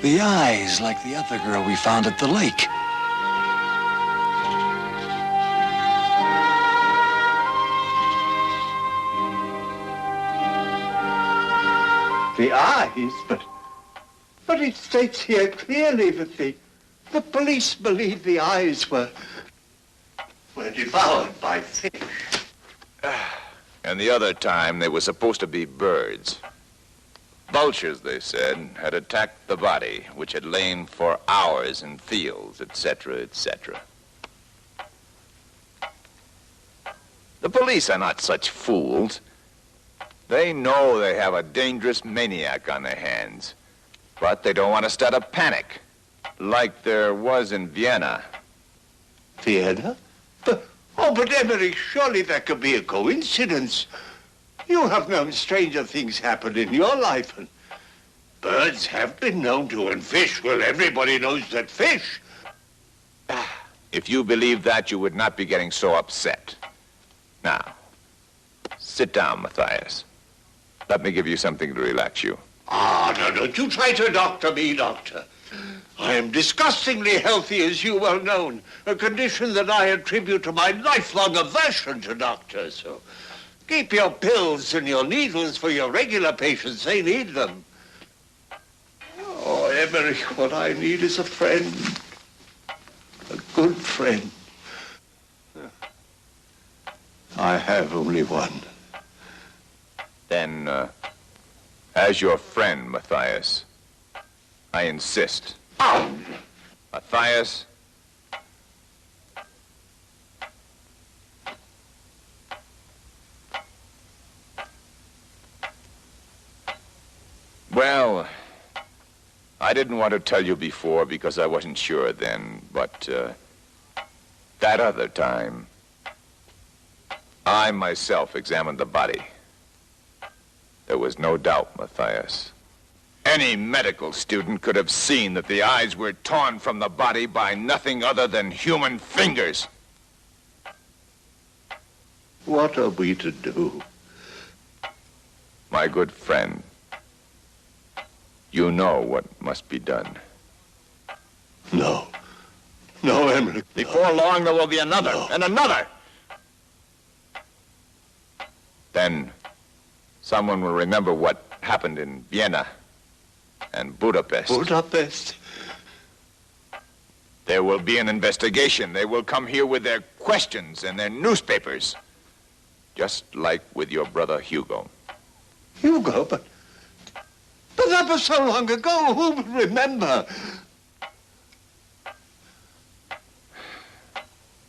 The eyes, like the other girl we found at the lake. The eyes? But it states here clearly that the police believe the eyes were devoured by fish. And the other time, they were supposed to be birds. Vultures, they said, had attacked the body, which had lain for hours in fields, etc., etc. The police are not such fools. They know they have a dangerous maniac on their hands, but they don't want to start a panic, like there was in Vienna. Vienna? But Emery, surely that could be a coincidence. You have known stranger things happen in your life, and birds have been known to, and fish, well, everybody knows that fish. If you believed that, you would not be getting so upset. Now, sit down, Matthias. Let me give you something to relax you. No, don't you try to doctor me, Doctor. I am disgustingly healthy, as you well know, a condition that I attribute to my lifelong aversion to doctors. So keep your pills and your needles for your regular patients. They need them. Oh, Emery, what I need is a friend. A good friend. I have only one. Then, as your friend, Matthias, I insist. Oh. Matthias. Well, I didn't want to tell you before because I wasn't sure then, but that other time, I myself examined the body. There was no doubt, Matthias. Any medical student could have seen that the eyes were torn from the body by nothing other than human fingers. What are we to do? My good friend, you know what must be done. No. No, Emery. Before long, there will be another, and another. Then someone will remember what happened in Vienna and Budapest. Budapest? There will be an investigation. They will come here with their questions and their newspapers. Just like with your brother Hugo. Hugo? But that was so long ago. Who will remember?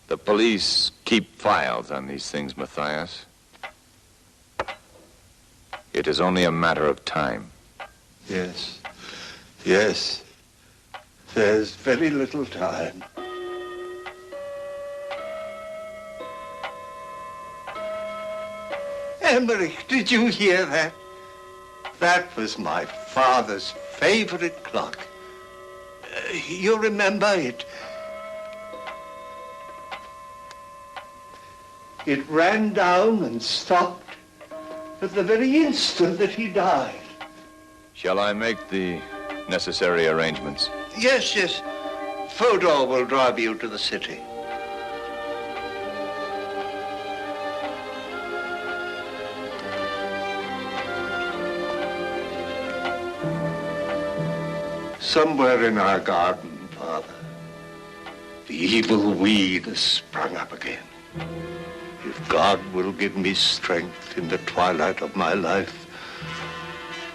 The police keep files on these things, Matthias. It is only a matter of time. Yes. Yes. There's very little time. Emery, did you hear that? That was my father's favorite clock. You remember it? It ran down and stopped at the very instant that he died. Shall I make the necessary arrangements? Yes, yes. Fodor will drive you to the city. Somewhere in our garden, Father, the evil weed has sprung up again. If God will give me strength in the twilight of my life,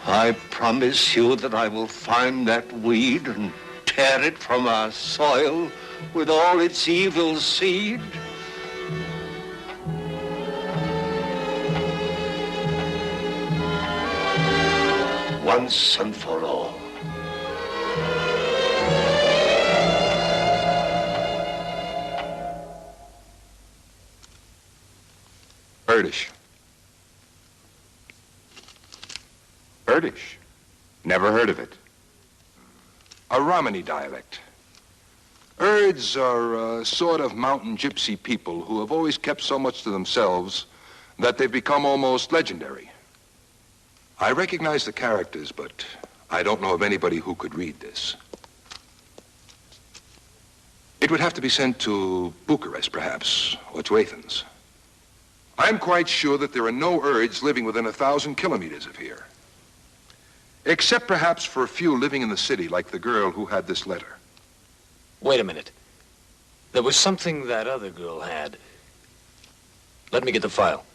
I promise you that I will find that weed and tear it from our soil with all its evil seed. Once and for all. Urdish. Urdish? Never heard of it. A Romany dialect. Urds are a sort of mountain gypsy people who have always kept so much to themselves that they've become almost legendary. I recognize the characters, but I don't know of anybody who could read this. It would have to be sent to Bucharest, perhaps, or to Athens. I'm quite sure that there are no Urds living within 1,000 kilometers of here. Except perhaps for a few living in the city, like the girl who had this letter. Wait a minute. There was something that other girl had. Let me get the file.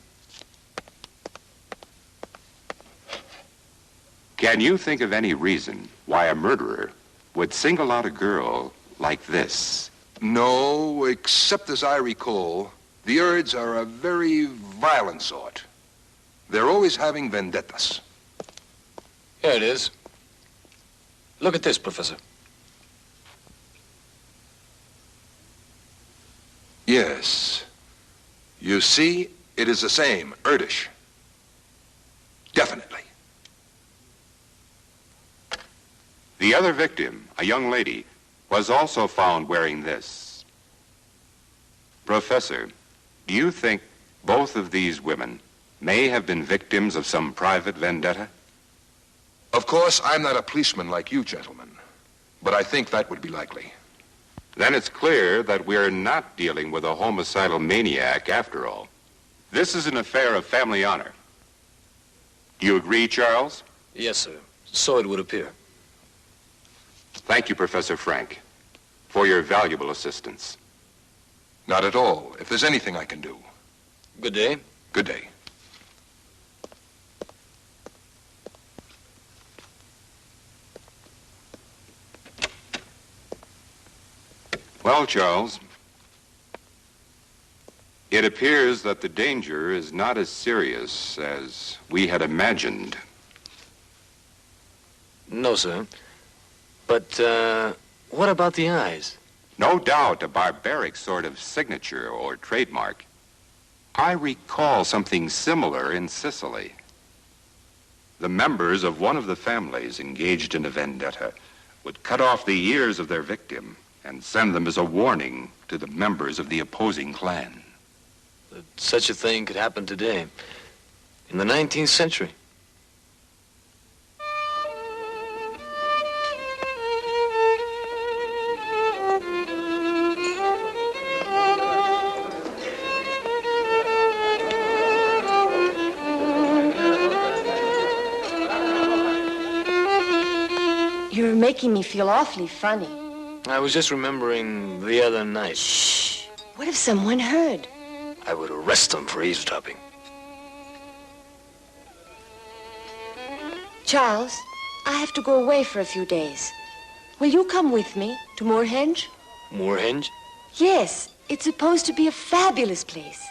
Can you think of any reason why a murderer would single out a girl like this? No, except as I recall, the Urds are a very violent sort. They're always having vendettas. Here it is. Look at this, Professor. Yes. You see, it is the same, Urdish. Definitely. The other victim, a young lady, was also found wearing this. Professor, do you think both of these women may have been victims of some private vendetta? Of course, I'm not a policeman like you gentlemen, but I think that would be likely. Then it's clear that we're not dealing with a homicidal maniac after all. This is an affair of family honor. Do you agree, Charles? Yes, sir. So it would appear. Thank you, Professor Frank, for your valuable assistance. Not at all, if there's anything I can do. Good day. Good day. Well, Charles, it appears that the danger is not as serious as we had imagined. No, sir. But, what about the eyes? No doubt a barbaric sort of signature or trademark. I recall something similar in Sicily. The members of one of the families engaged in a vendetta would cut off the ears of their victim and send them as a warning to the members of the opposing clan. That such a thing could happen today, in the 19th century. You're making me feel awfully funny. I was just remembering the other night. Shh. What if someone heard? I would arrest them for eavesdropping. Charles, I have to go away for a few days. Will you come with me to Moorhenge? Moorhenge? Yes, it's supposed to be a fabulous place.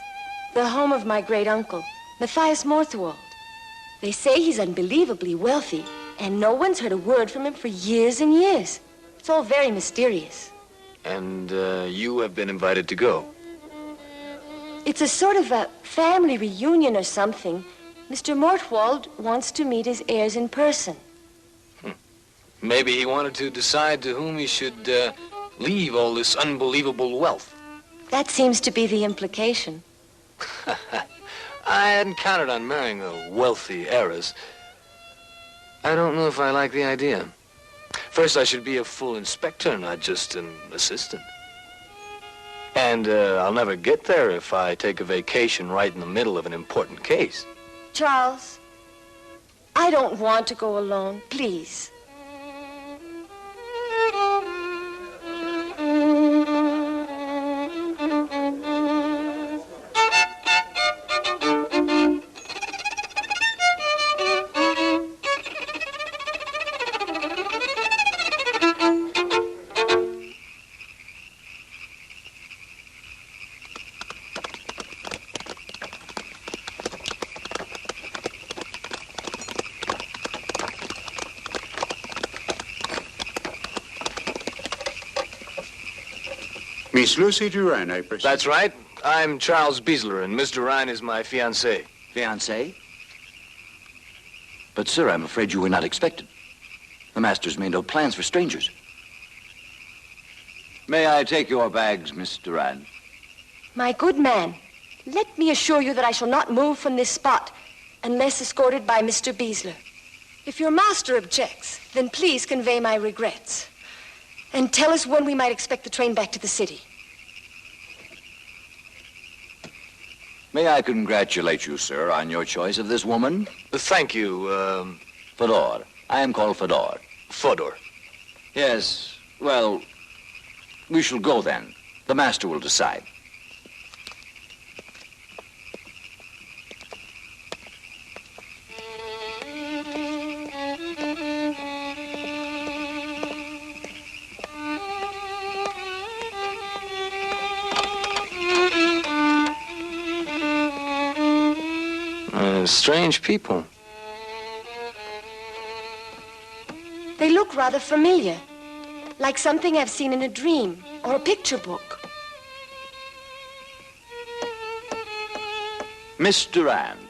The home of my great-uncle, Matthias Morteval. They say he's unbelievably wealthy, and no one's heard a word from him for years and years. It's all very mysterious. And, you have been invited to go. It's a sort of a family reunion or something. Mr. Morteval wants to meet his heirs in person. Maybe he wanted to decide to whom he should, leave all this unbelievable wealth. That seems to be the implication. I hadn't counted on marrying a wealthy heiress. I don't know if I like the idea. First, I should be a full inspector, not just an assistant. And I'll never get there if I take a vacation right in the middle of an important case. Charles, I don't want to go alone, please. Miss Lucy Durand, I presume. That's right. I'm Charles Beasler, and Miss Durand is my fiancée. Fiancé? But, sir, I'm afraid you were not expected. The master's made no plans for strangers. May I take your bags, Miss Durand? My good man, let me assure you that I shall not move from this spot unless escorted by Mr. Beasler. If your master objects, then please convey my regrets. And tell us when we might expect the train back to the city. May I congratulate you, sir, on your choice of this woman? Thank you, Fedor. I am called Fedor. Fodor. Yes, well, we shall go then. The master will decide. Strange people. They look rather familiar, like something I've seen in a dream or a picture book. Miss Durand.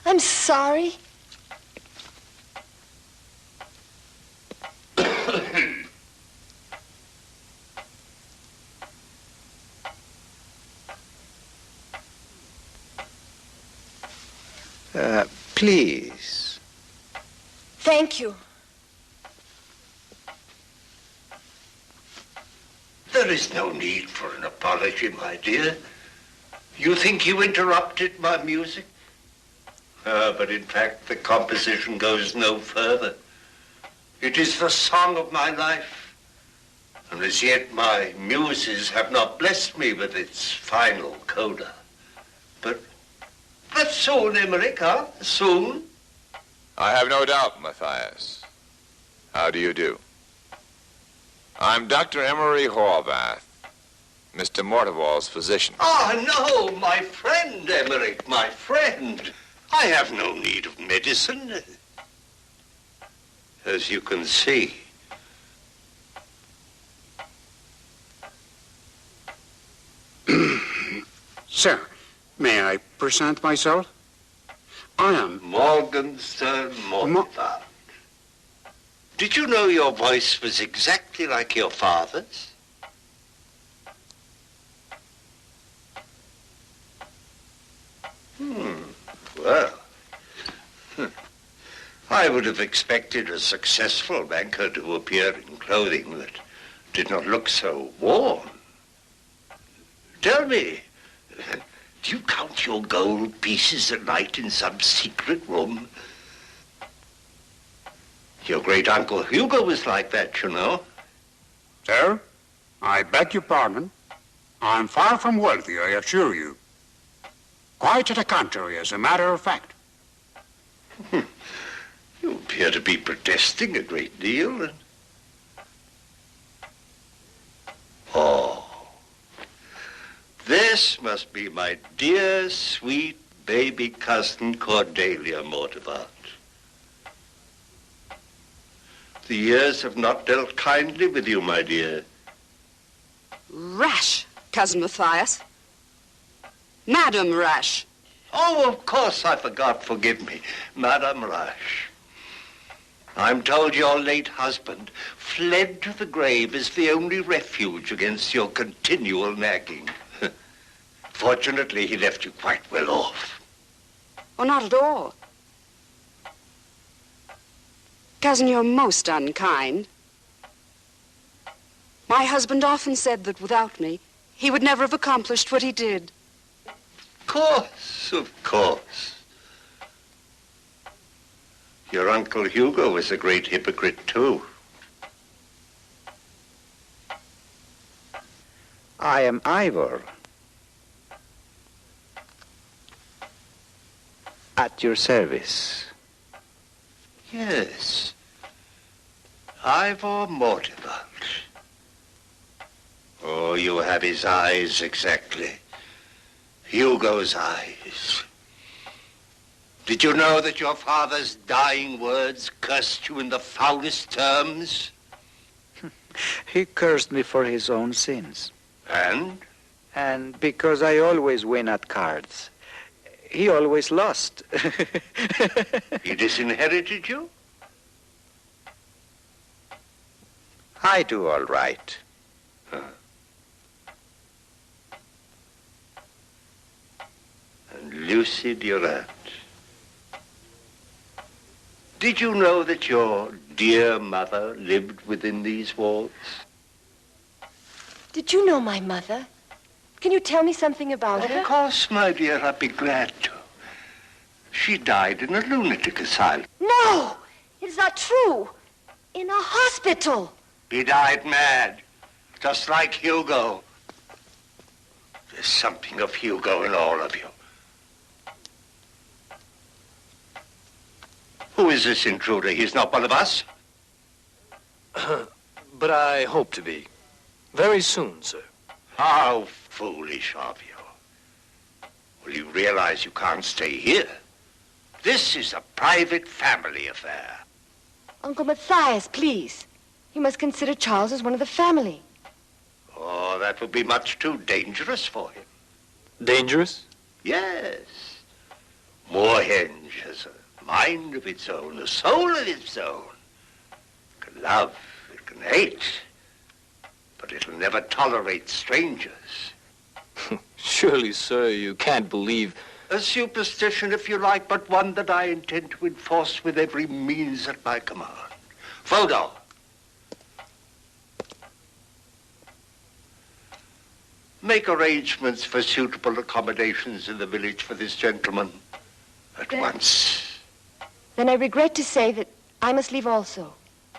I'm sorry. Please. Thank you. There is no need for an apology, my dear. You think you interrupted my music? But in fact, the composition goes no further. It is the song of my life. And as yet, my muses have not blessed me with its final coda. But soon, Emmerich, huh? Soon. I have no doubt, Matthias. How do you do? I'm Dr. Emery Horvath, Mr. Morteval's physician. No, my friend, Emmerich, my friend. I have no need of medicine. As you can see. Sir, may I present myself? I am Morgenstern Morteval. Did you know your voice was exactly like your father's? Well, I would have expected a successful banker to appear in clothing that did not look so warm. Tell me, do you count your gold pieces at night in some secret room? Your great-uncle Hugo was like that, you know. Sir, I beg your pardon. I'm far from wealthy, I assure you. Quite to the contrary, as a matter of fact. You appear to be protesting a great deal. Oh, this must be my dear, sweet baby cousin Cordelia Morteval. The years have not dealt kindly with you, my dear. Rash, Cousin Matthias. Madam Rash. Oh, of course I forgot. Forgive me. Madame Rash. I'm told your late husband fled to the grave as the only refuge against your continual nagging. Fortunately, he left you quite well off. Oh, not at all. Cousin, you're most unkind. My husband often said that without me, he would never have accomplished what he did. Of course. Your Uncle Hugo was a great hypocrite, too. I am Ivor. At your service. Yes. Ivor Morteval. Oh, you have his eyes exactly. Hugo's eyes. Did you know that your father's dying words cursed you in the foulest terms? He cursed me for his own sins. And? And because I always win at cards. He always lost. He disinherited you? I do all right. Huh. And Lucy Durant. Did you know that your dear mother lived within these walls? Did you know my mother? Can you tell me something about her? Of course, my dear, I'd be glad to. She died in a lunatic asylum. No! It is not true. In a hospital. He died mad, just like Hugo. There's something of Hugo in all of you. Who is this intruder? He's not one of us? But I hope to be. Very soon, sir. How foolish of you. Well, you realize you can't stay here. This is a private family affair. Uncle Matthias, please. You must consider Charles as one of the family. Oh, that would be much too dangerous for him. Dangerous? Yes. Moorhenge has a mind of its own, a soul of its own. It can love, it can hate, but it'll never tolerate strangers. Surely, sir, you can't believe... A superstition, if you like, but one that I intend to enforce with every means at my command. Frodo. Make arrangements for suitable accommodations in the village for this gentleman at once. Then I regret to say that I must leave also.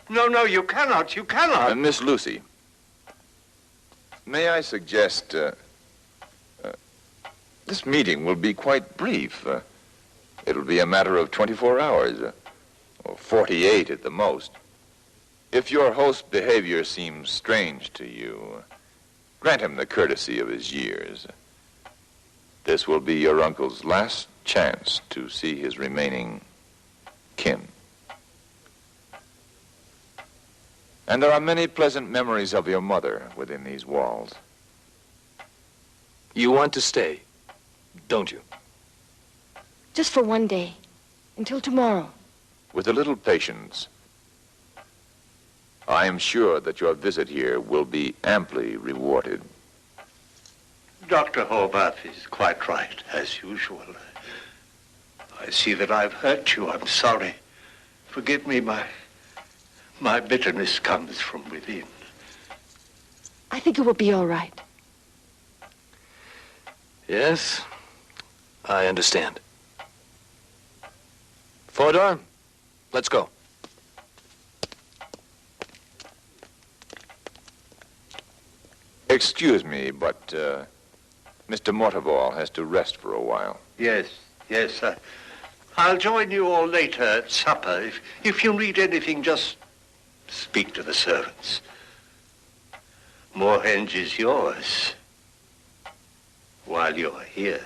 No, you cannot. You cannot. Miss Lucy, may I suggest this meeting will be quite brief. It'll be a matter of 24 hours, or 48 at the most. If your host's behavior seems strange to you, grant him the courtesy of his years. This will be your uncle's last chance to see his remaining kin. And there are many pleasant memories of your mother within these walls. You want to stay, don't you? Just for one day. Until tomorrow. With a little patience, I am sure that your visit here will be amply rewarded. Dr. Horvath is quite right, as usual. I see that I've hurt you. I'm sorry. Forgive me, my bitterness comes from within. I think it will be all right. Yes, I understand. Fodor, let's go. Excuse me, but Mr. Morteval has to rest for a while. Yes, yes. I'll join you all later at supper. If you need anything, just speak to the servants. Moorhenge is yours while you're here.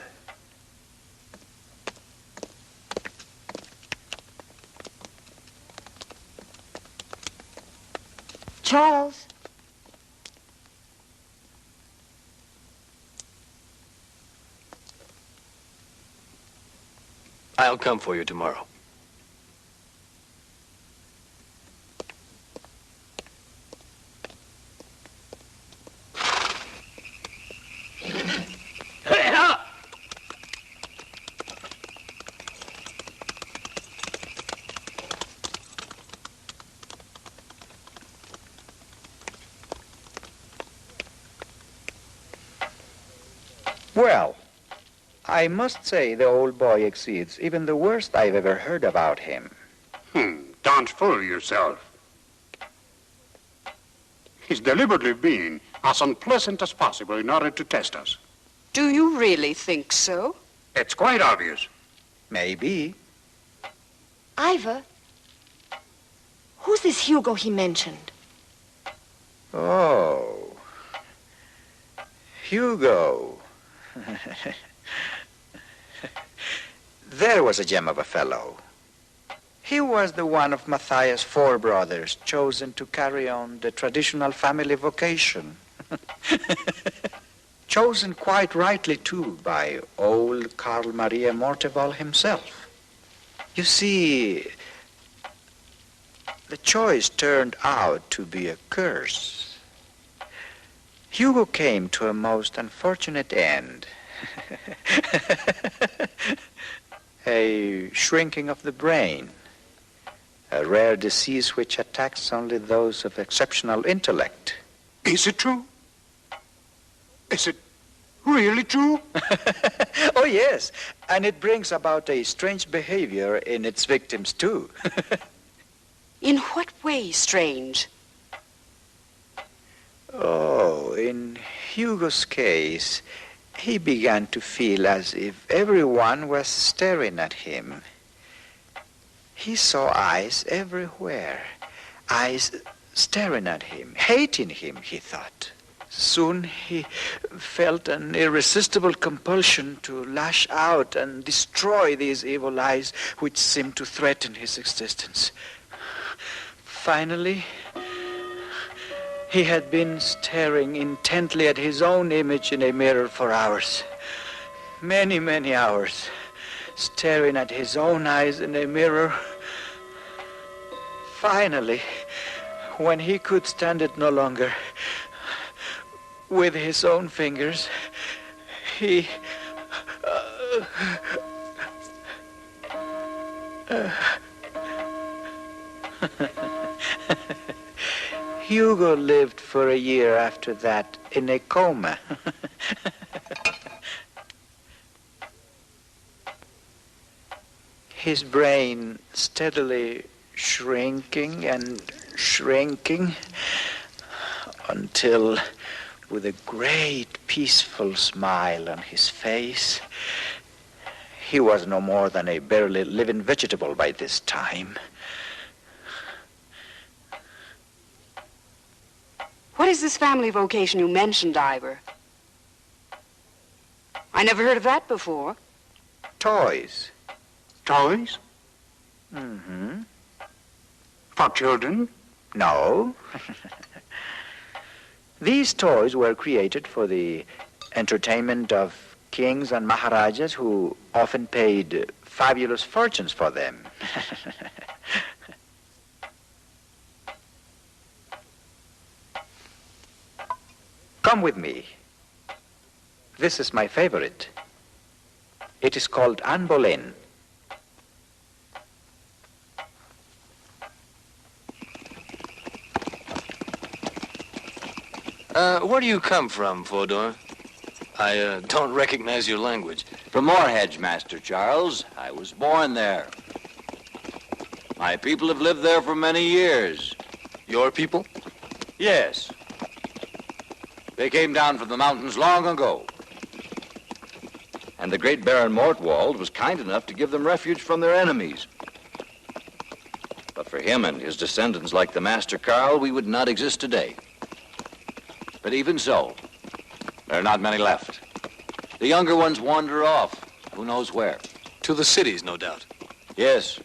Charles. I'll come for you tomorrow. Well, I must say the old boy exceeds even the worst I've ever heard about him. Don't fool yourself. He's deliberately been as unpleasant as possible in order to test us. Do you really think so? It's quite obvious. Maybe. Ivor, who's this Hugo he mentioned? Oh. Hugo. There was a gem of a fellow. He was the one of Matthias' four brothers, chosen to carry on the traditional family vocation. Chosen quite rightly, too, by old Karl Maria Morteval himself. You see, the choice turned out to be a curse. Hugo came to a most unfortunate end. A shrinking of the brain. A rare disease which attacks only those of exceptional intellect. Is it true? Is it really true? Oh, yes. And it brings about a strange behavior in its victims, too. In what way strange? Oh, in Hugo's case, he began to feel as if everyone was staring at him. He saw eyes everywhere, eyes staring at him, hating him, he thought. Soon he felt an irresistible compulsion to lash out and destroy these evil eyes which seemed to threaten his existence. Finally, he had been staring intently at his own image in a mirror for hours. Many, many hours. Staring at his own eyes in a mirror. Finally, when he could stand it no longer, with his own fingers, he... Hugo lived for a year after that in a coma. His brain steadily shrinking and shrinking until, with a great peaceful smile on his face, he was no more than a barely living vegetable by this time. What is this family vocation you mentioned, Ivor? I never heard of that before. Toys. Toys? Mm-hmm. For children? No. These toys were created for the entertainment of kings and maharajas who often paid fabulous fortunes for them. Come with me. This is my favorite. It is called Anne Boleyn. Where do you come from, Fodor? I don't recognize your language. From Moorhenge, Master Charles. I was born there. My people have lived there for many years. Your people? Yes. They came down from the mountains long ago. And the great Baron Morteval was kind enough to give them refuge from their enemies. But for him and his descendants like the Master Karl, we would not exist today. But even so, there are not many left. The younger ones wander off, who knows where. To the cities, no doubt. Yes,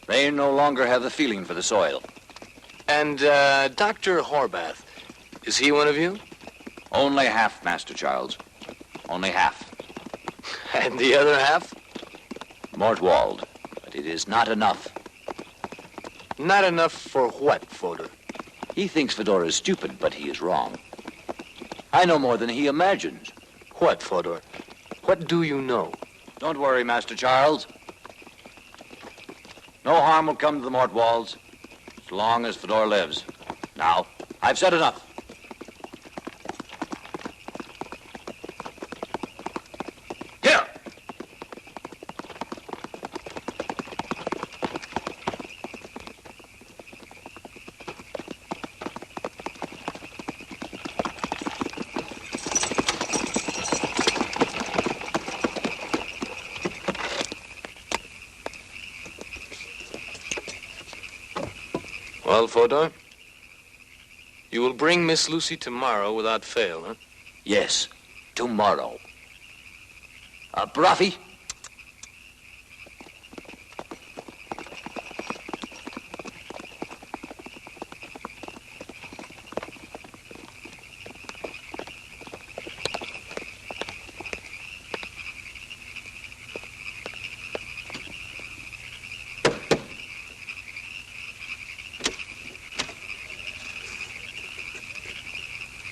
they no longer have the feeling for the soil. And Dr. Horbath, is he one of you? Only half, Master Charles. Only half. And the other half? Mortwald. But it is not enough. Not enough for what, Fodor? He thinks Fedor is stupid, but he is wrong. I know more than he imagines. What, Fodor? What do you know? Don't worry, Master Charles. No harm will come to the Mortwalds as long as Fedor lives. Now, I've said enough. Here! Well, Fodor, you will bring Miss Lucy tomorrow without fail, huh? Yes, tomorrow. Bruffy?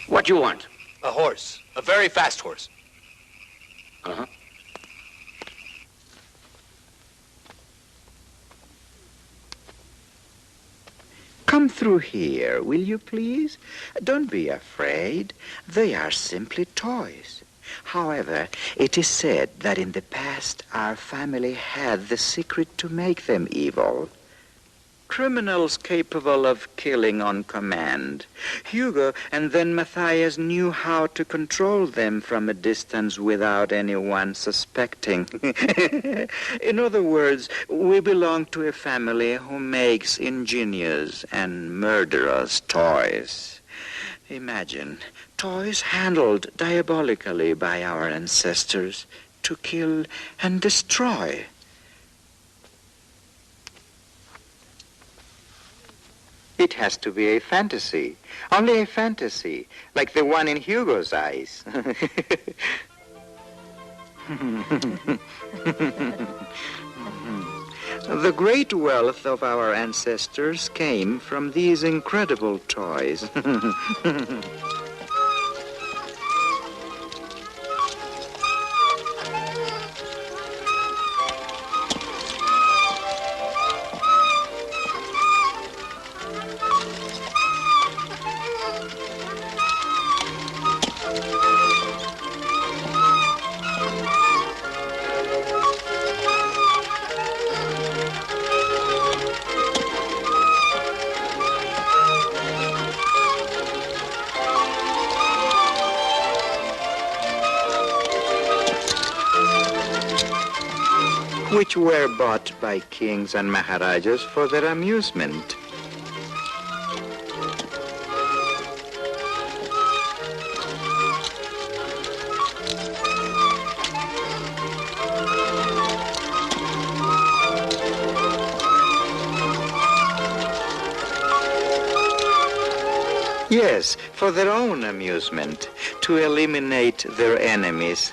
What you want? A horse. A very fast horse. Uh-huh. Come through here, will you please? Don't be afraid. They are simply toys. However, it is said that in the past our family had the secret to make them evil. Criminals capable of killing on command. Hugo and then Matthias knew how to control them from a distance without anyone suspecting. In other words, we belong to a family who makes ingenious and murderous toys. Imagine, toys handled diabolically by our ancestors to kill and destroy. It has to be a fantasy, only a fantasy, like the one in Hugo's eyes. The great wealth of our ancestors came from these incredible toys. Which were bought by kings and maharajas for their amusement. Yes, for their own amusement, to eliminate their enemies.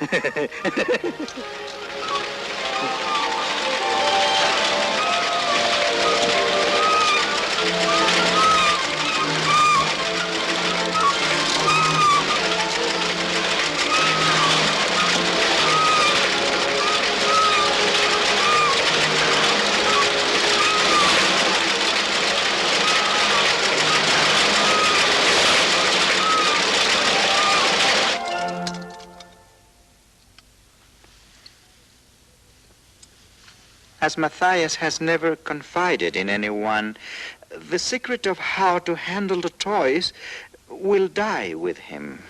as Matthias has never confided in anyone, the secret of how to handle the toys will die with him.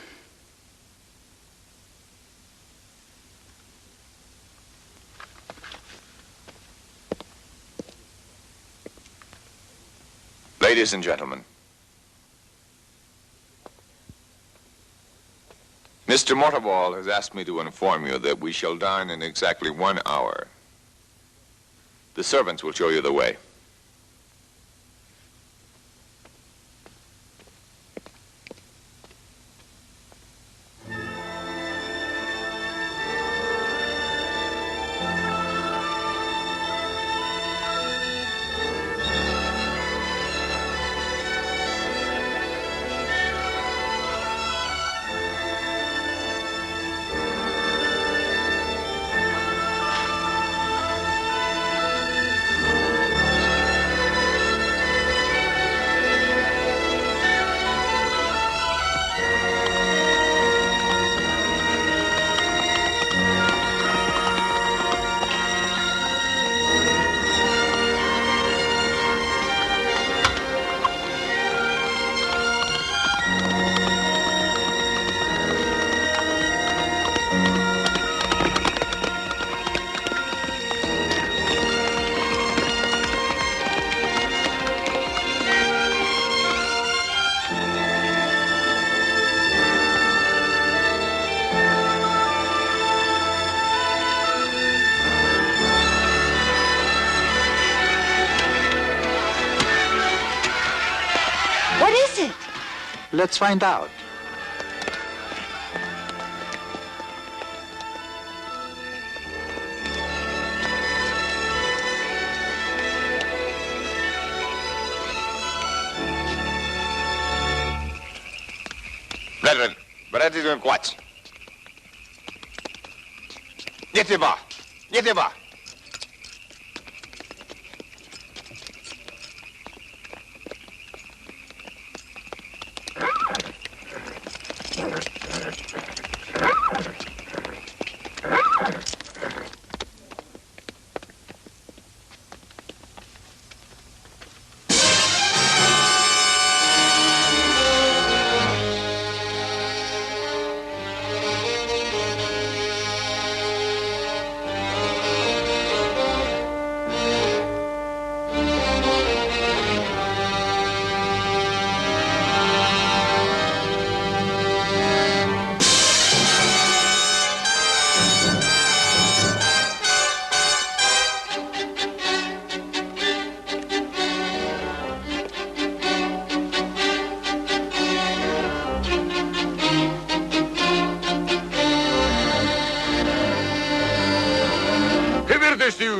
Ladies and gentlemen, Mr. Morteval has asked me to inform you that we shall dine in exactly 1 hour. The servants will show you the way. Let's find out. Brethren, brethren, încoace. Iete-vă! Iete-vă!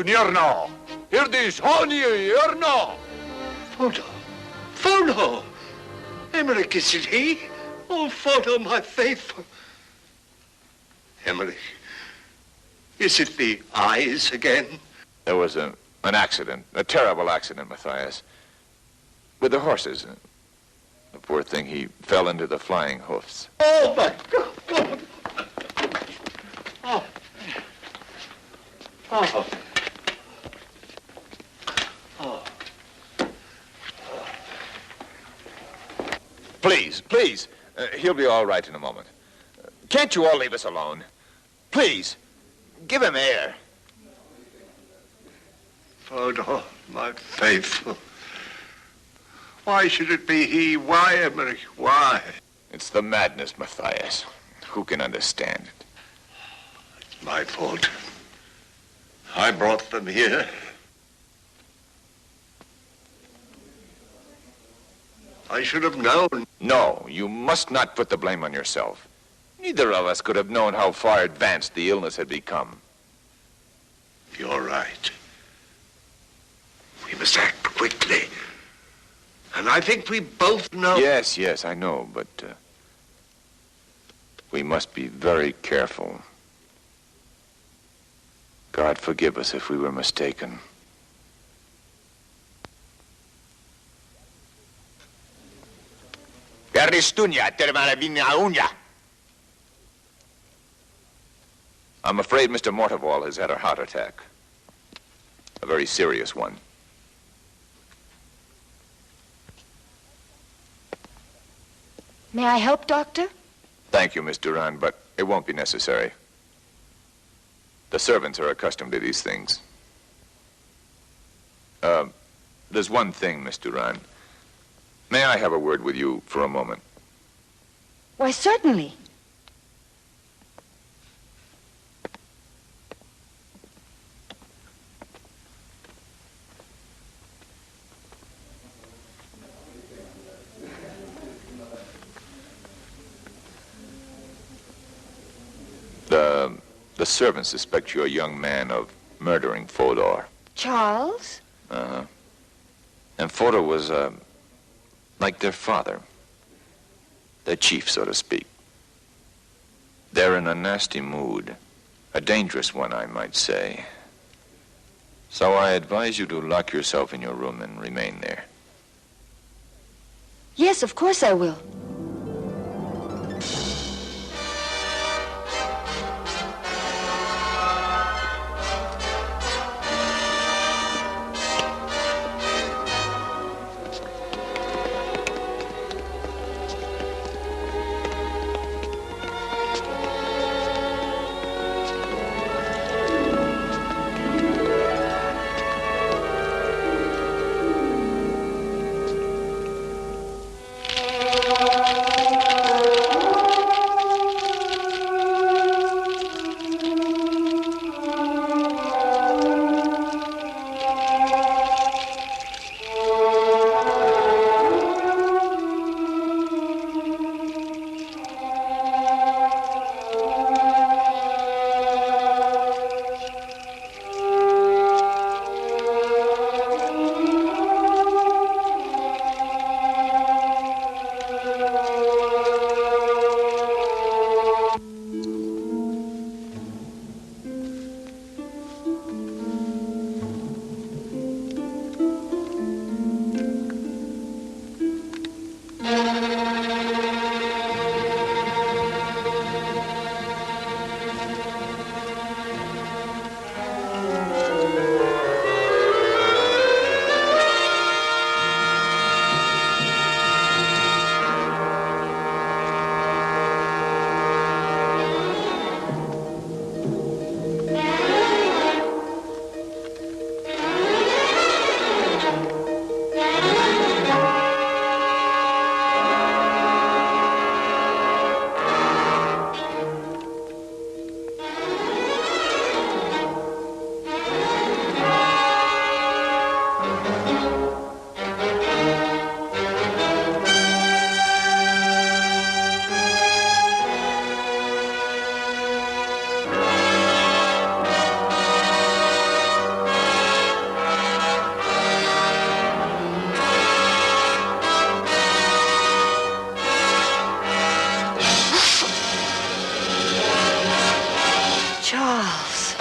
Niorno! Hirdis honi Niorno! Photo! Emmerich, is it he? Oh, Photo, my faithful. Emmerich, is it the eyes again? There was an accident, a terrible accident, Matthias. With the horses. The poor thing, he fell into the flying hoofs. Oh, my God! Oh. Oh. Please, please. He'll be all right in a moment. Can't you all leave us alone? Please, give him air. Photo, my faithful. Why should it be he? Why, Emmerich? Why? It's the madness, Matthias. Who can understand it? It's my fault. I brought them here. I should have known. No, you must not put the blame on yourself. Neither of us could have known how far advanced the illness had become. You're right. We must act quickly. And I think we both know... Yes, I know, but we must be very careful. God forgive us if we were mistaken. I'm afraid Mr. Morteval has had a heart attack. A very serious one. May I help, Doctor? Thank you, Miss Duran, but it won't be necessary. The servants are accustomed to these things. There's one thing, Miss Duran. May I have a word with you for a moment? Why, certainly. The servants suspect you're a young man of murdering Fodor. Charles? Uh-huh. And Fodor was, like their father. Their chief, so to speak. They're in a nasty mood. A dangerous one, I might say. So I advise you to lock yourself in your room and remain there. Yes, of course I will.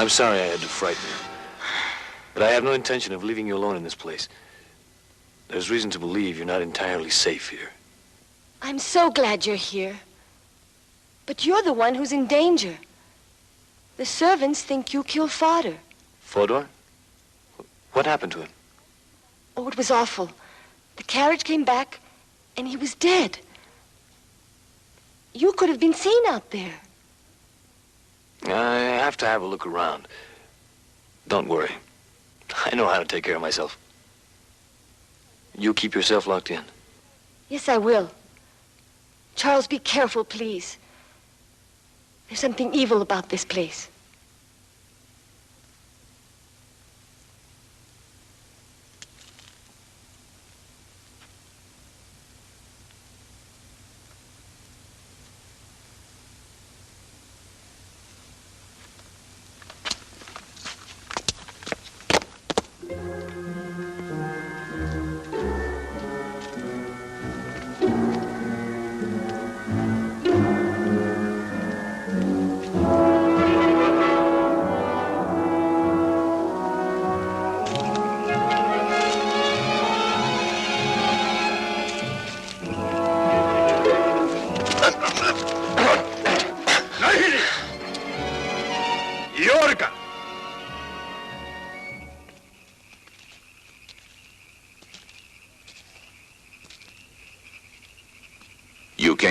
I'm sorry I had to frighten you. But I have no intention of leaving you alone in this place. There's reason to believe you're not entirely safe here. I'm so glad you're here. But you're the one who's in danger. The servants think you killed Fodor. Fodor? What happened to him? Oh, it was awful. The carriage came back, and he was dead. You could have been seen out there. I have to have a look around. Don't worry. I know how to take care of myself. You keep yourself locked in. Yes, I will. Charles, be careful, please. There's something evil about this place.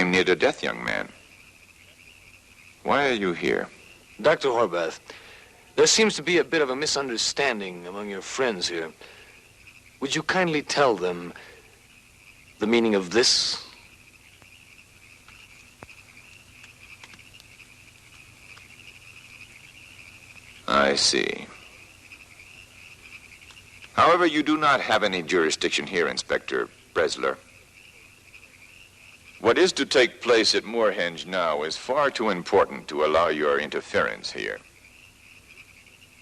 came near to death, young man. Why are you here? Dr. Horvath, there seems to be a bit of a misunderstanding among your friends here. Would you kindly tell them the meaning of this? I see. However, you do not have any jurisdiction here, Inspector Bresler. What is to take place at Moorhenge now is far too important to allow your interference here.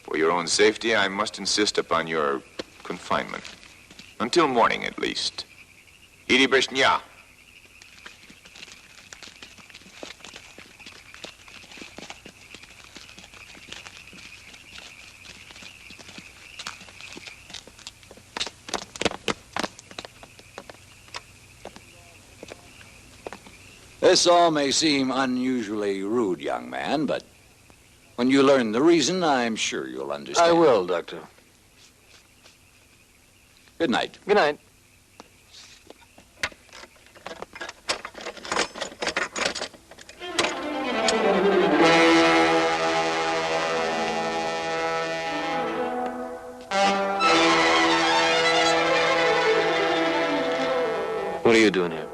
For your own safety, I must insist upon your confinement. Until morning, at least. Idi Brishnya. This all may seem unusually rude, young man, but when you learn the reason, I'm sure you'll understand. I will, Doctor. Good night. Good night. What are you doing here?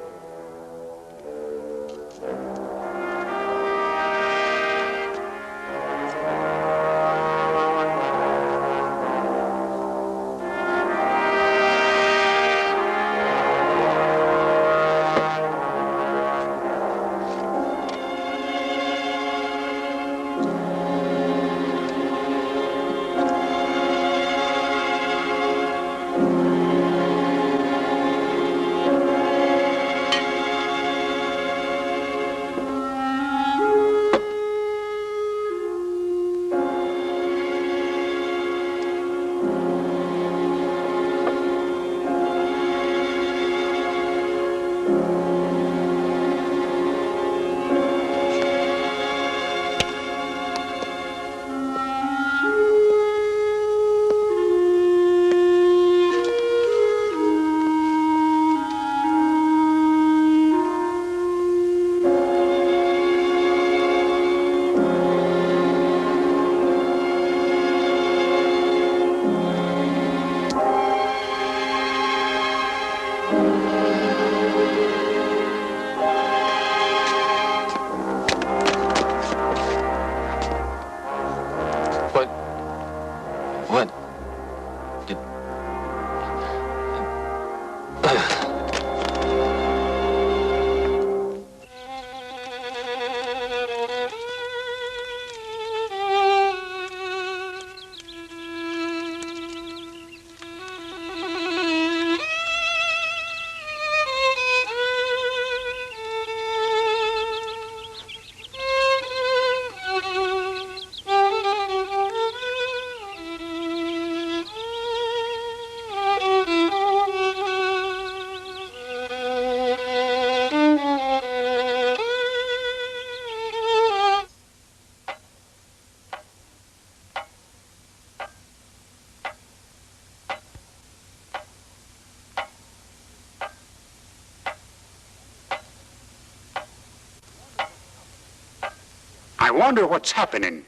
I wonder what's happening.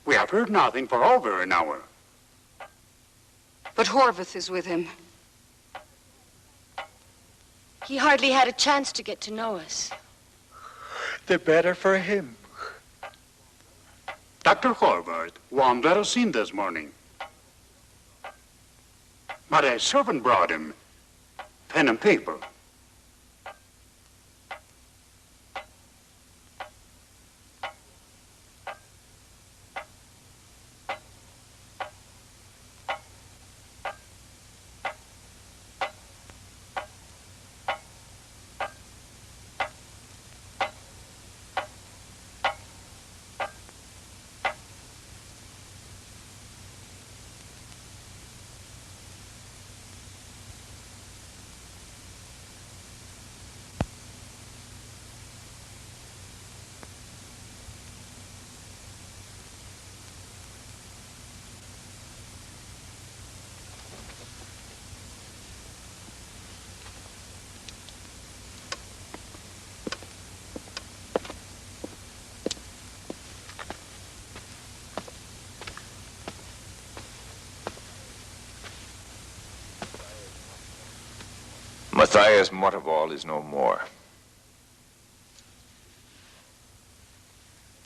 We have heard nothing for over an hour. But Horvath is with him. He hardly had a chance to get to know us. The better for him. Dr. Horvath wanted us in this morning. But a servant brought him pen and paper. Matthias Morteval is no more.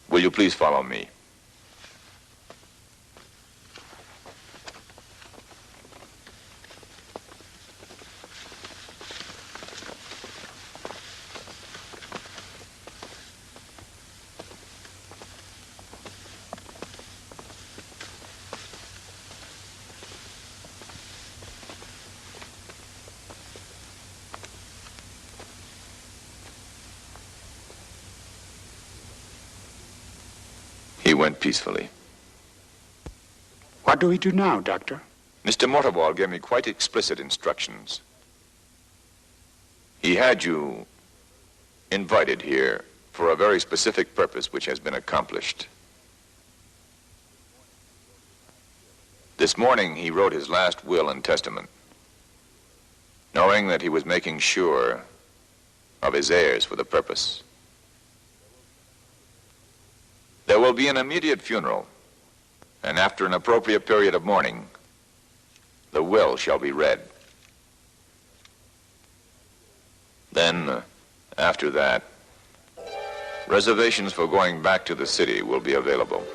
Will you please follow me? He went peacefully. What do we do now, Doctor? Mr. Morteval gave me quite explicit instructions. He had you invited here for a very specific purpose which has been accomplished. This morning he wrote his last will and testament, knowing that he was making sure of his heirs for the purpose. There will be an immediate funeral, and after an appropriate period of mourning, the will shall be read. Then, after that, reservations for going back to the city will be available.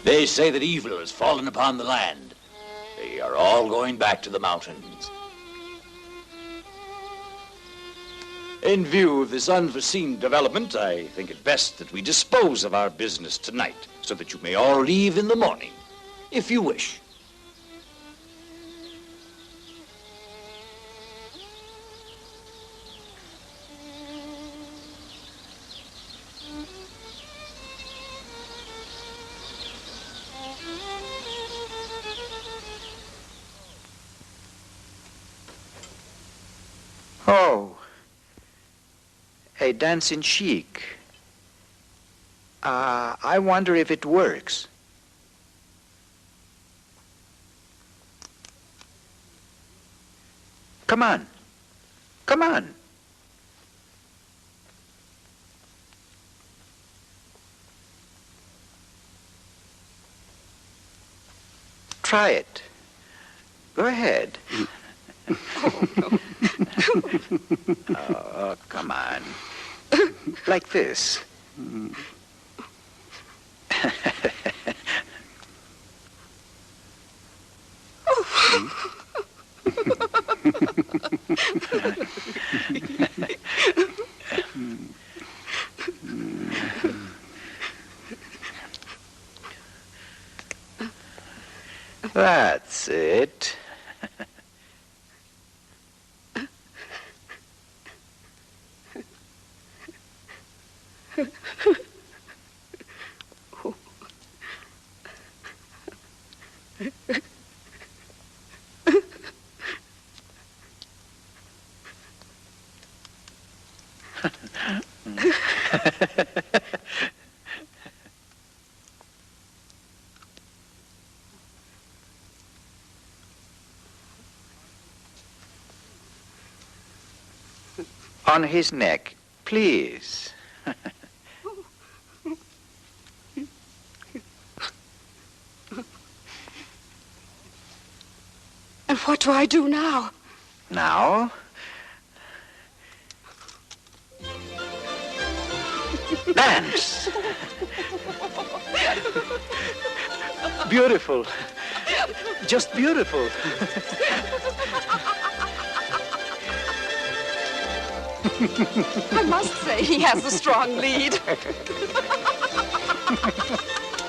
They say that evil has fallen upon the land. They are all going back to the mountains. In view of this unforeseen development, I think it best that we dispose of our business tonight, so that you may all leave in the morning, if you wish. Oh, a dancing chic. I wonder if it works. Come on. Come on. Try it. Go ahead. Oh, come on. Like this. That's it. On his neck, please. And what do I do now? Now? Dance. Beautiful. Just beautiful. I must say he has a strong lead.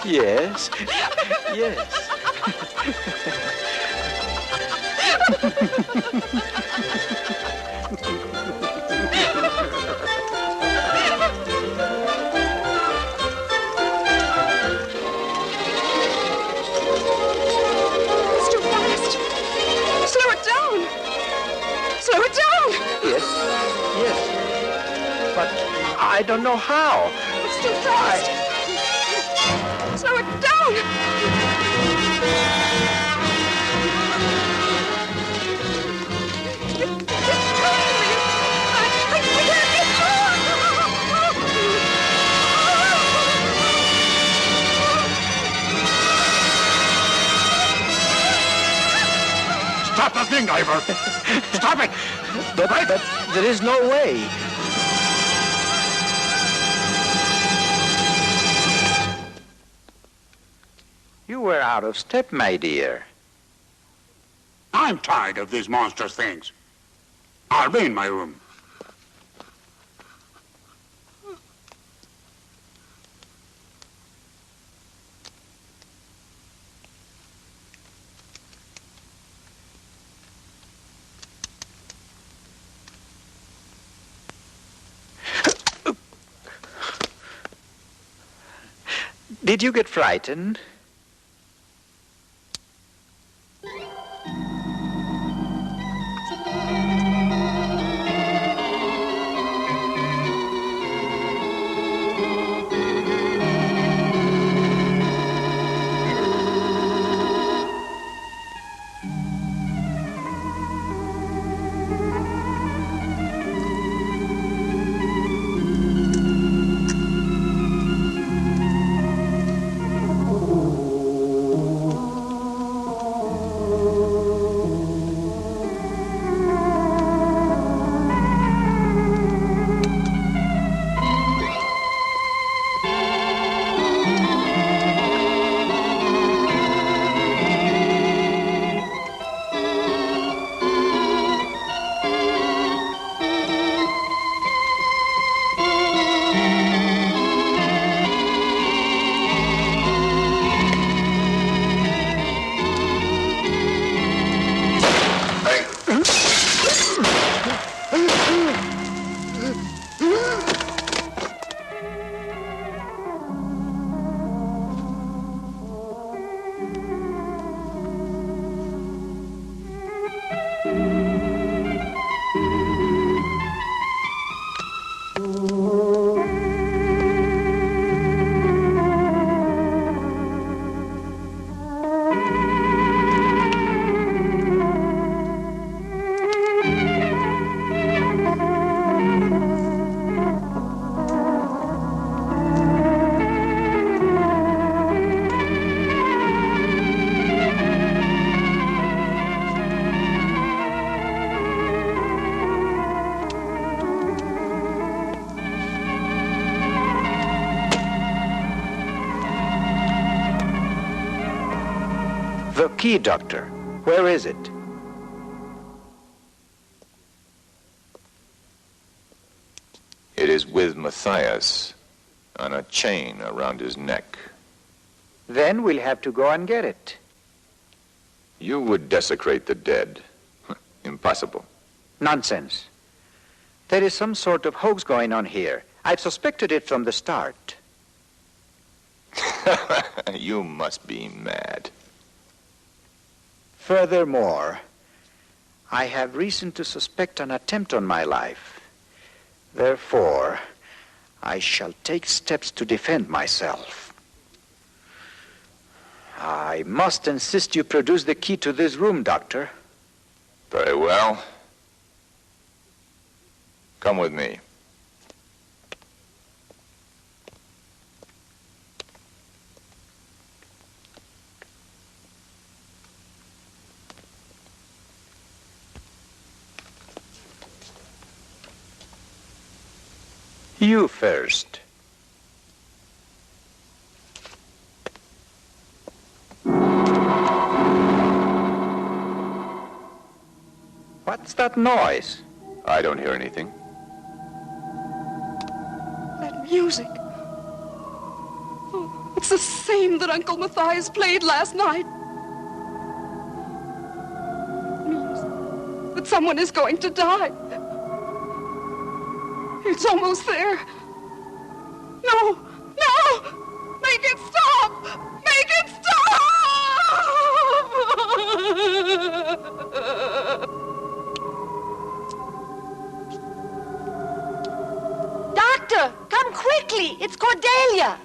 Yes. Yes. It's too fast. Slow it down. Slow it down. Yes. Yes. But I don't know how. It's too fast. Slow it down. Stop the thing, Ivor! Stop it! But there is no way. You were out of step, my dear. I'm tired of these monstrous things. I'll be in my room. Did you get frightened? key, Doctor. Where is it? It is with Matthias on a chain around his neck. Then we'll have to go and get it. You would desecrate the dead. Impossible. Nonsense. There is some sort of hoax going on here. I've suspected it from the start. You must be mad. Furthermore, I have reason to suspect an attempt on my life. Therefore, I shall take steps to defend myself. I must insist you produce the key to this room, Doctor. Very well. Come with me. You first. What's that noise? I don't hear anything. That music. Oh, it's the same that Uncle Matthias played last night. It means that someone is going to die. It's almost there. No! No! Make it stop! Make it stop! Doctor, come quickly. It's Cordelia.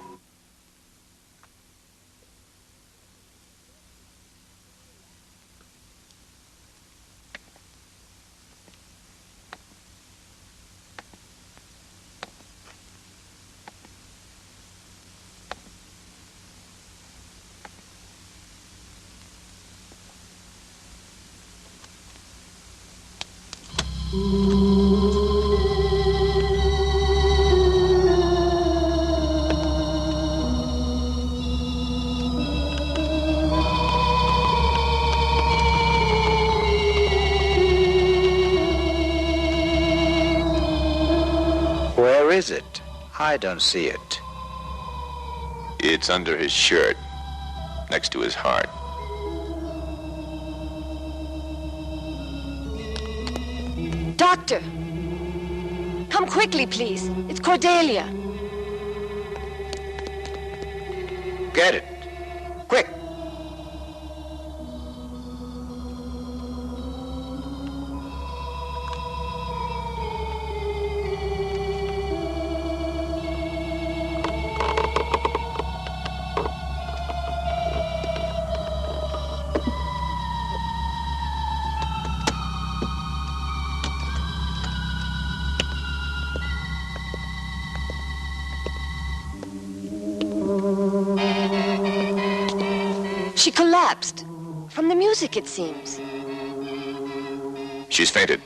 Where is it? I don't see it. It's under his shirt, next to his heart. Doctor, come quickly, please. It's Cordelia. Get it. Quick. She collapsed. From the music, it seems. She's fainted.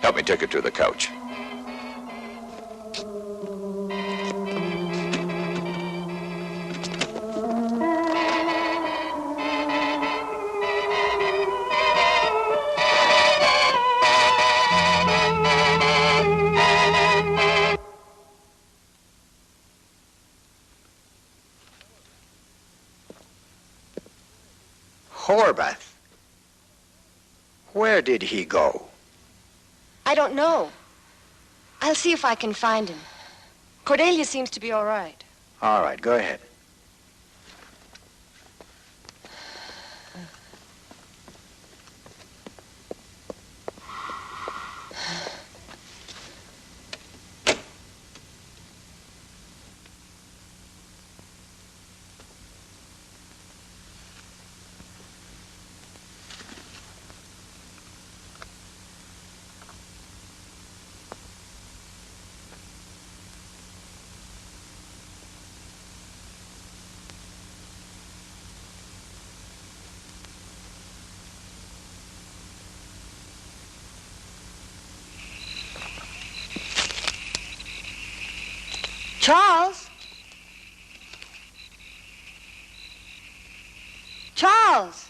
Help me take her to the couch. Horvath. Where did he go? I don't know. I'll see if I can find him. Cordelia seems to be all right. All right, go ahead. Charles? Charles? Charles!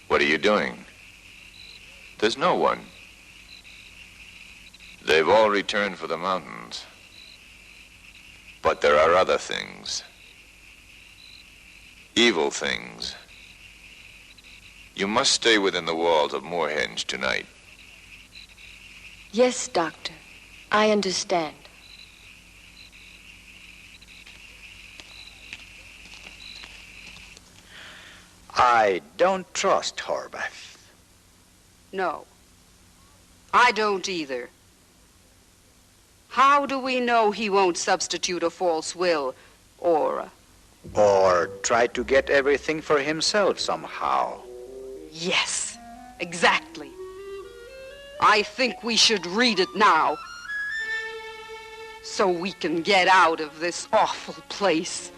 What are you doing? There's no one. They've all returned for the mountains. But there are other things. Evil things. You must stay within the walls of Moorhenge tonight. Yes, Doctor. I understand. I don't trust Horvath. No. I don't either. How do we know he won't substitute a false will or try to get everything for himself somehow? Yes, exactly. I think we should read it now so we can get out of this awful place.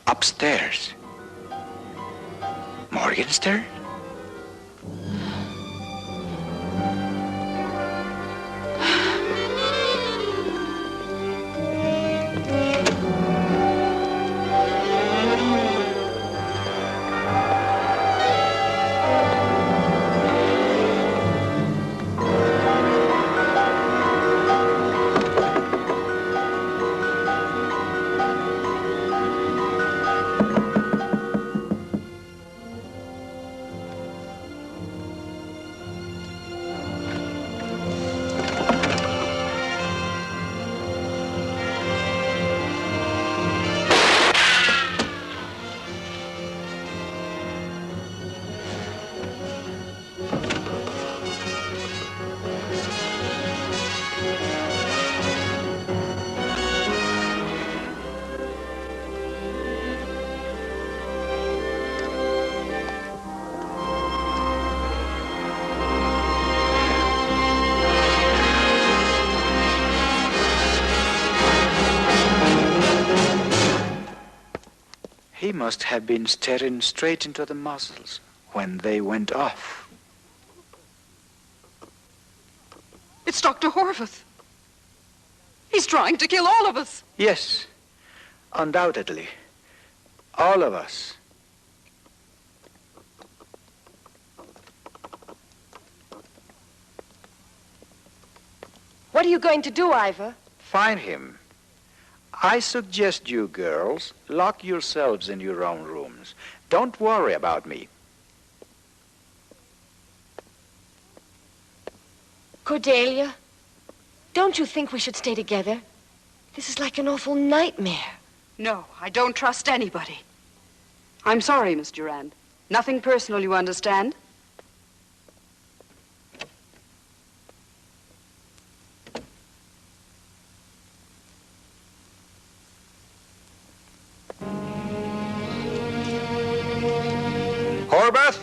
Upstairs. Morgenstern? He must have been staring straight into the muzzles when they went off. It's Dr. Horvath. He's trying to kill all of us. Yes, undoubtedly. All of us. What are you going to do, Ivor? Find him. I suggest you girls lock yourselves in your own rooms. Don't worry about me. Cordelia, don't you think we should stay together? This is like an awful nightmare. No, I don't trust anybody. I'm sorry, Miss Durand. Nothing personal, you understand? Horvath?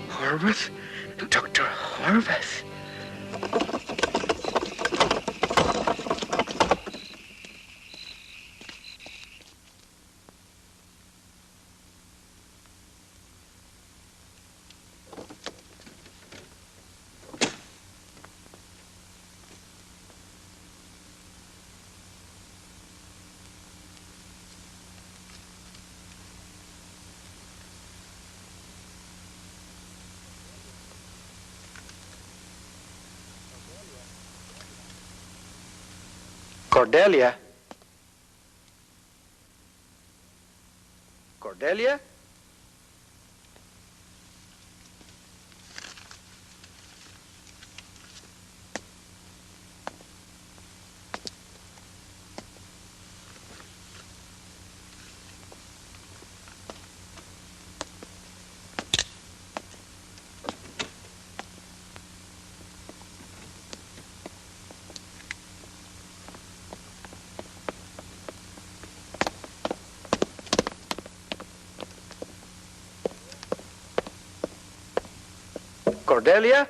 Horvath? Dr. Horvath? Cordelia? Cordelia? Cordelia?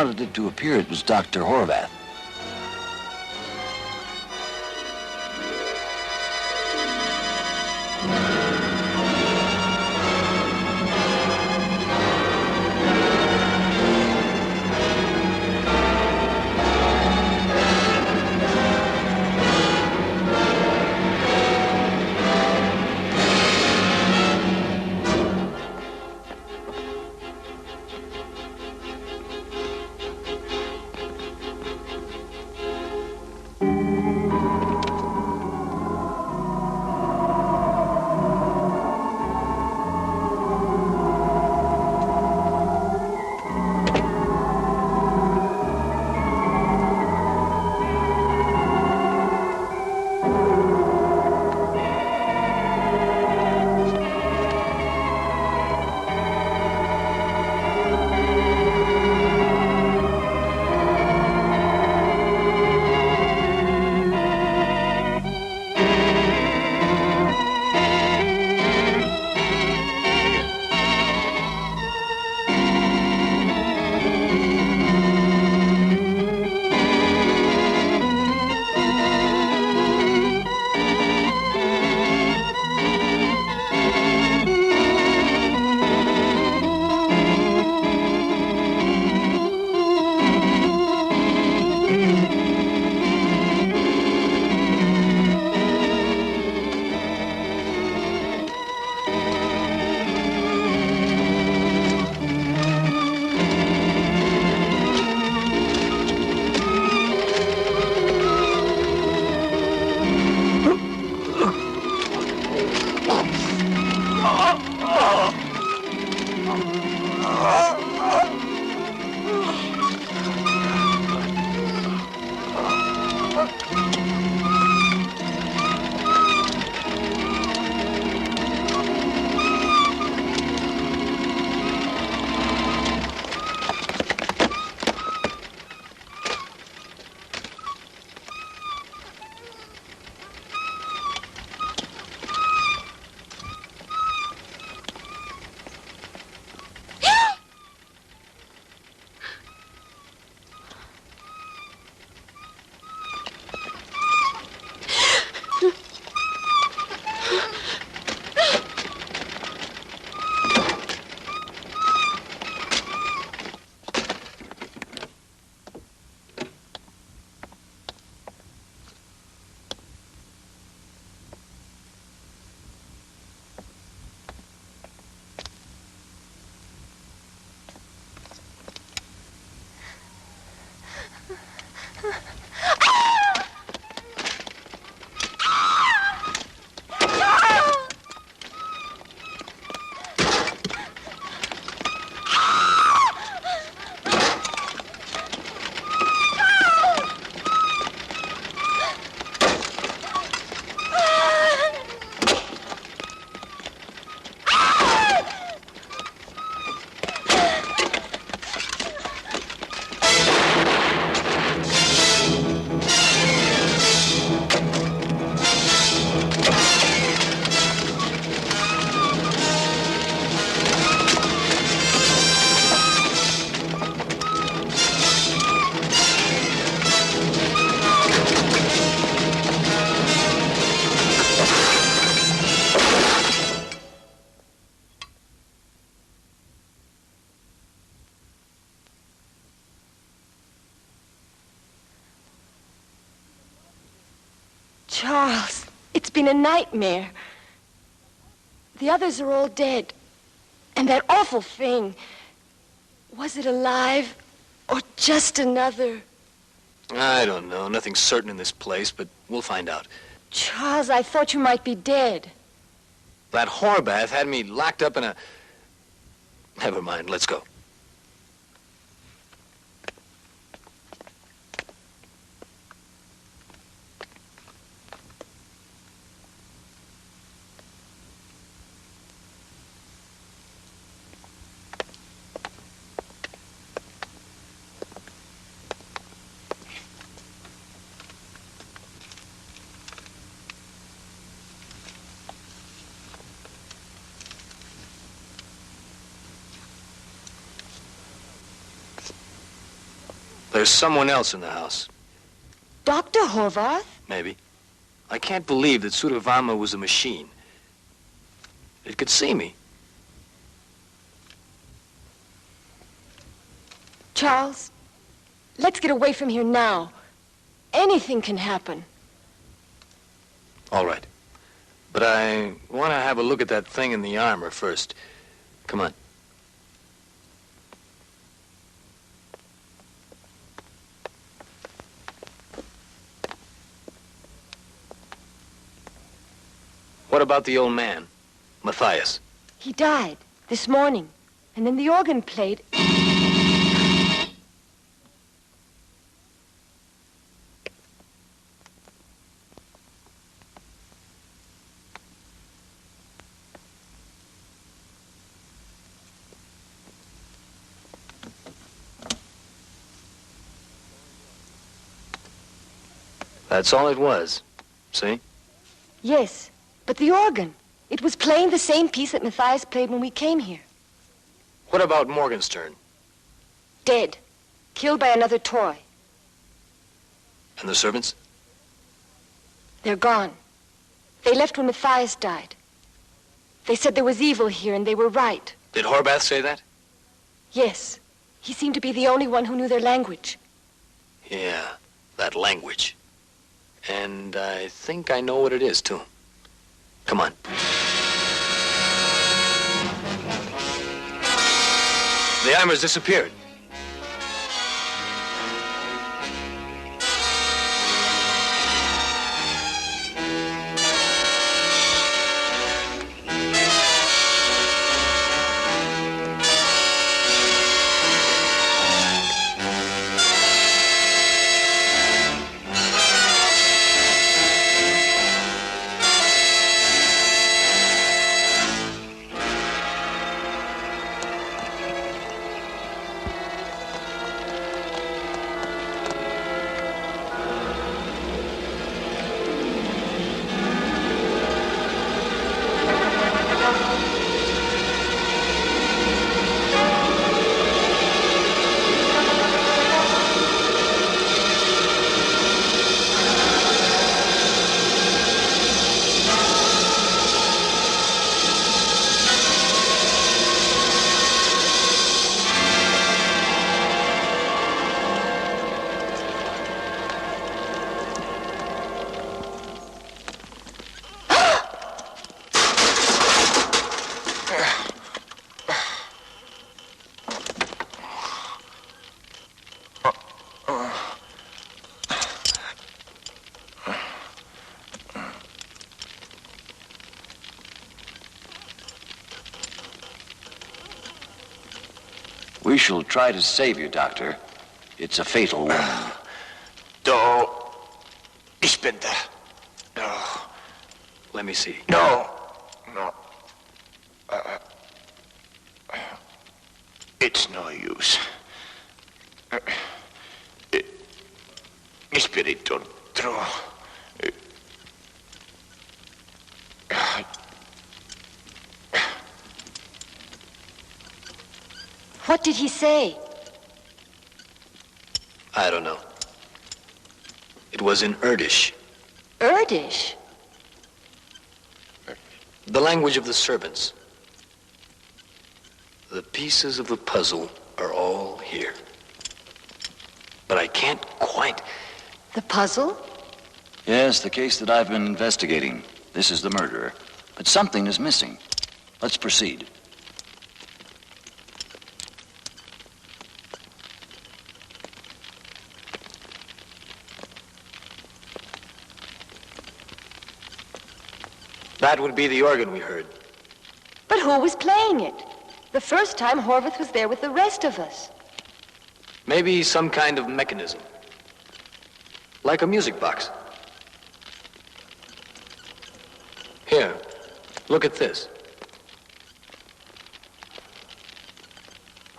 wanted it to appear it was Dr. Horvath. Charles, it's been a nightmare. The others are all dead. And that awful thing, was it alive or just another? I don't know. Nothing's certain in this place, but we'll find out. Charles, I thought you might be dead. That Horvath had me locked up in a... Never mind, let's go. There's someone else in the house. Dr. Horvath? Maybe. I can't believe that Sudavama was a machine. It could see me. Charles, let's get away from here now. Anything can happen. All right. But I want to have a look at that thing in the armor first. Come on. What about the old man, Matthias? He died this morning, and then the organ played. That's all it was. See? Yes, but the organ. It was playing the same piece that Matthias played when we came here. What about Morgenstern? Dead. Killed by another toy. And the servants? They're gone. They left when Matthias died. They said there was evil here, and they were right. Did Horvath say that? Yes. He seemed to be the only one who knew their language. Yeah, that language. And I think I know what it is, too. Come on. The armor's disappeared. We shall try to save you, Doctor. It's a fatal wound. No. Ich bin da. No. Let me see. No. It's no use. Espiritu true. What did he say? I don't know. It was in Urdish. Urdish? The language of the servants. The pieces of the puzzle are all here. But I can't quite... The puzzle? Yes, the case that I've been investigating. This is the murderer. But something is missing. Let's proceed. That would be the organ we heard. But who was playing it? The first time Horvath was there with the rest of us. Maybe some kind of mechanism. Like a music box. Here, look at this.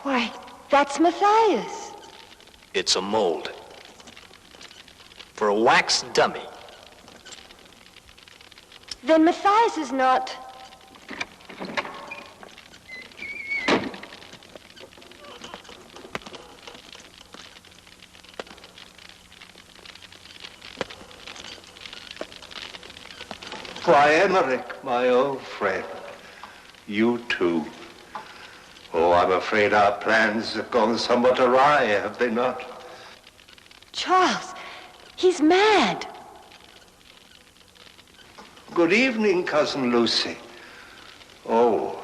Why, that's Matthias. It's a mold. For a wax dummy. Then Matthias is not... Why, Emmerich, my old friend, you too. Oh, I'm afraid our plans have gone somewhat awry, have they not? Charles, he's mad. Good evening, Cousin Lucy. Oh,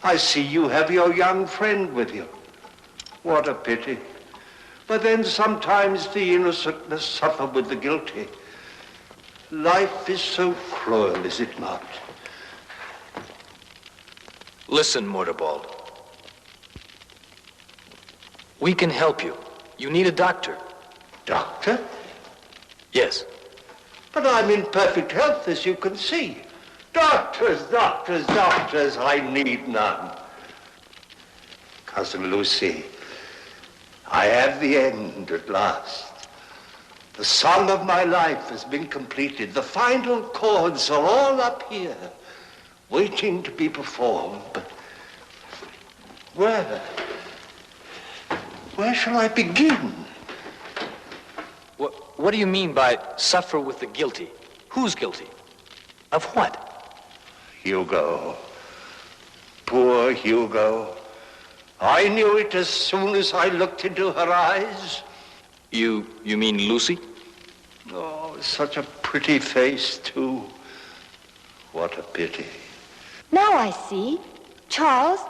I see you have your young friend with you. What a pity. But then sometimes the innocent must suffer with the guilty. Life is so cruel, is it not? Listen, Morteval. We can help you. You need a doctor. Doctor? Yes. But I'm in perfect health, as you can see. Doctors, doctors, doctors, I need none. Cousin Lucy, I have the end at last. The song of my life has been completed. The final chords are all up here, waiting to be performed. But where shall I begin? What do you mean by suffer with the guilty? Who's guilty? Of what? Hugo. Poor Hugo. I knew it as soon as I looked into her eyes. You mean Lucy? Oh, such a pretty face, too. What a pity. Now I see. Charles,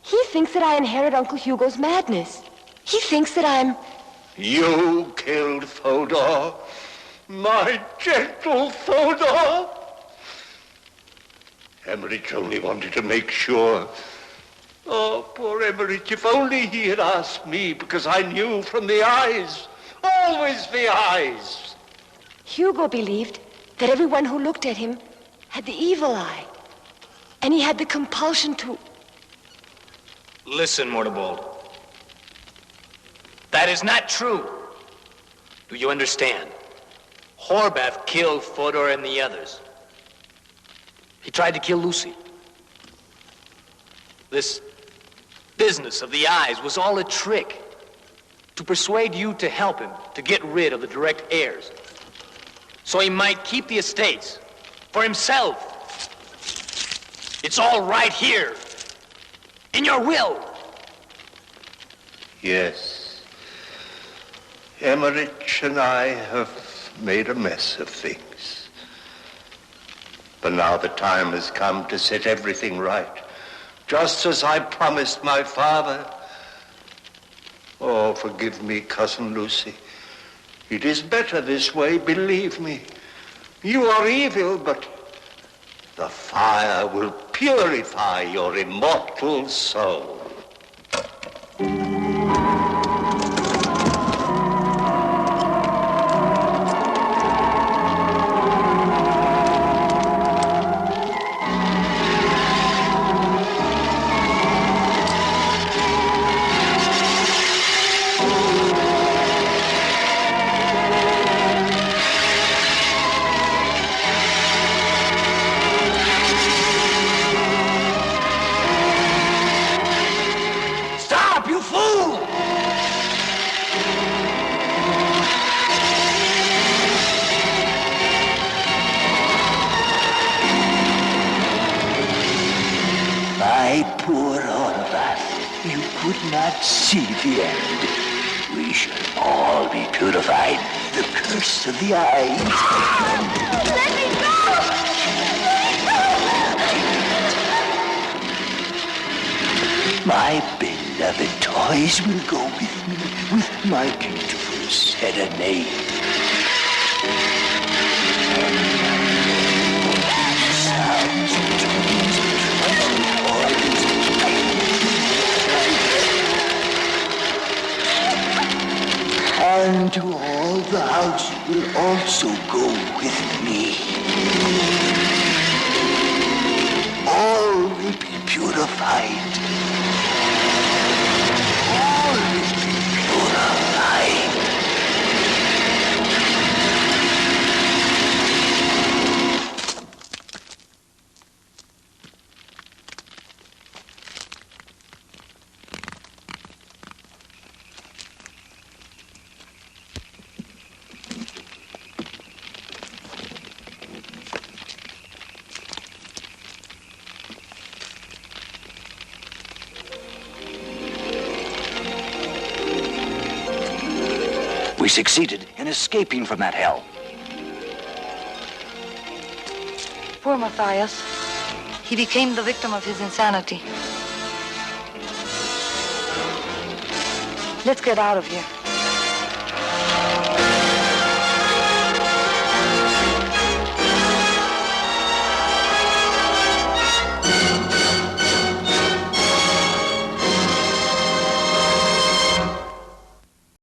he thinks that I inherit Uncle Hugo's madness. He thinks that I'm... You killed Fodor, my gentle Fodor. Emmerich only wanted to make sure. Oh, poor Emmerich, if only he had asked me, because I knew from the eyes, always the eyes. Hugo believed that everyone who looked at him had the evil eye, and he had the compulsion to... Listen, Morteval. That is not true. Do you understand? Horvath killed Fodor and the others. He tried to kill Lucy. This business of the eyes was all a trick to persuade you to help him to get rid of the direct heirs, so he might keep the estates for himself. It's all right here, in your will. Yes. Emmerich and I have made a mess of things. But now the time has come to set everything right, just as I promised my father. Oh, forgive me, Cousin Lucy. It is better this way, believe me. You are evil, but the fire will purify your immortal soul. See the end. We shall all be purified. The curse of the eyes. Let me go! My beloved toys will go with me, with my beautiful serenade. Sounds and tones and tranquil organs. And to all the house will also go with me. All will be purified. All will be purified. We succeeded in escaping from that hell. Poor Matthias. He became the victim of his insanity. Let's get out of here.